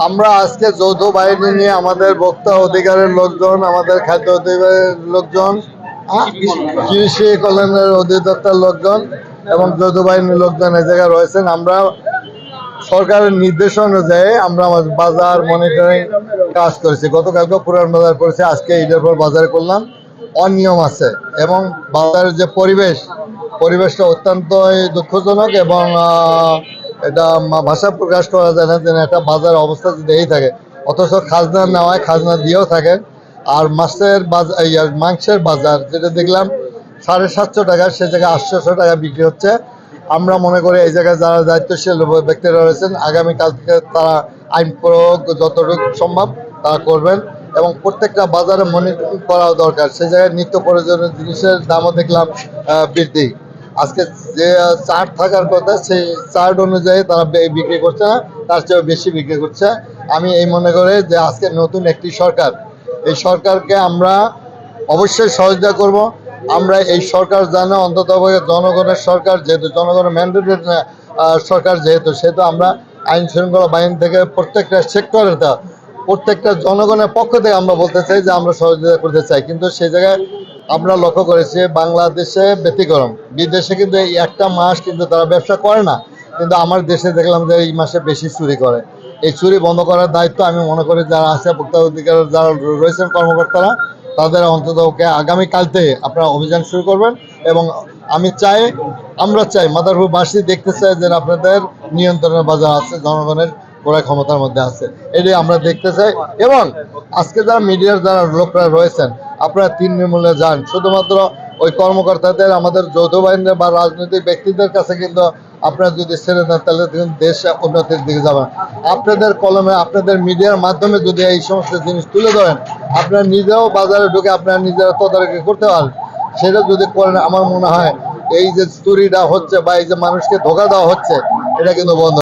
আমরা আজকে যৌথ বাহিনী নিয়ে আমাদের ভোক্তা অধিকারের লোকজন, আমাদের খাদ্য অধিকারের লোকজন, কৃষি কল্যাণের অধিদপ্তর লোকজন এবং যৌথ বাহিনীর লোকজন এই জায়গায় রয়েছেন। আমরা সরকারের নির্দেশ অনুযায়ী আমরা আমাদের বাজার মনিটরিং কাজ করেছি। গতকালকে পুরান বাজার করেছি, আজকে ঈদের পর বাজারে করলাম। অনিয়ম আছে এবং বাজারের যে পরিবেশটা অত্যন্ত দুঃখজনক এবং এটা ভাষা প্রকাশ করা যায় না যে একটা বাজারের অবস্থা যদি এই থাকে, অথচ খাজনা নেওয়ায় খাজনা দিয়েও থাকে। আর মাংসের বাজার যেটা দেখলাম 750 টাকা, সে জায়গায় 800 টাকা বিক্রি হচ্ছে। আমরা মনে করি এই জায়গায় যারা দায়িত্বশীল ব্যক্তিরা রয়েছেন আগামীকাল থেকে তারা আইন প্রয়োগ যতটুকু সম্ভব তারা করবেন এবং প্রত্যেকটা বাজারে মনিটরিং করাও দরকার। সেই জায়গায় নিত্য প্রয়োজনীয় জিনিসের দামও দেখলাম বৃদ্ধি। আজকে যে চার্ট থাকার কথা সেই চার্ট অনুযায়ী তারা বিক্রি করছে না, তার চেয়েও বেশি বিক্রি করছে। আমি এই মনে করি যে আজকে নতুন একটি সরকার, এই সরকারকে আমরা অবশ্যই সহযোগিতা করব। আমরা এই সরকার জানে অন্তত জনগণের সরকার, যেহেতু জনগণের ম্যান্ডেটের সরকার সেহেতু আমরা আইন শৃঙ্খলা বাহিনী থেকে প্রত্যেকটা সেক্টরে প্রত্যেকটা জনগণের পক্ষ থেকে আমরা বলতে চাই যে আমরা সহযোগিতা করতে চাই। কিন্তু সেই জায়গায় আমরা লক্ষ্য করেছি বাংলাদেশে ব্যতিক্রম, বিদেশে কিন্তু এই একটা মাস কিন্তু তারা ব্যবসা করে না, কিন্তু আমার দেশে দেখলাম যে এই মাসে বেশি চুরি করে। এই চুরি বন্ধ করার দায়িত্ব আমি মনে করি যারা আছে ভোক্তা অধিকারের যারা রয়েছেন কর্মকর্তারা, তাদের অন্তত আগামীকাল থেকে আপনারা অভিযান শুরু করবেন। এবং আমরা চাই মাদারীপুরবাসী দেখতে চাই যে আপনাদের নিয়ন্ত্রণের বাজার আছে, জনগণের ক্রয় ক্ষমতার মধ্যে আছে, এটাই আমরা দেখতে চাই। এবং আজকে যারা মিডিয়ার যারা লোকরা রয়েছেন আপনারা তৃণমূলে যান, শুধুমাত্র ওই কর্মকর্তাদের আমাদের যৌথ বাহিনীর বা রাজনৈতিক ব্যক্তিদের কাছে কিন্তু আপনারা যদি ছেড়ে দেন তাহলে দেশ উন্নতির দিকে যাবেন। আপনাদের কলমে আপনাদের মিডিয়ার মাধ্যমে যদি এই সমস্ত জিনিস তুলে ধরেন, আপনারা নিজেও বাজারে ঢুকে আপনারা নিজেরা তদারকি করতে পারেন। সেটা যদি করেন আমার মনে হয় এই যে চুরিটা হচ্ছে বা এই যে মানুষকে ধোঁকা দেওয়া হচ্ছে এটা কিন্তু বন্ধ।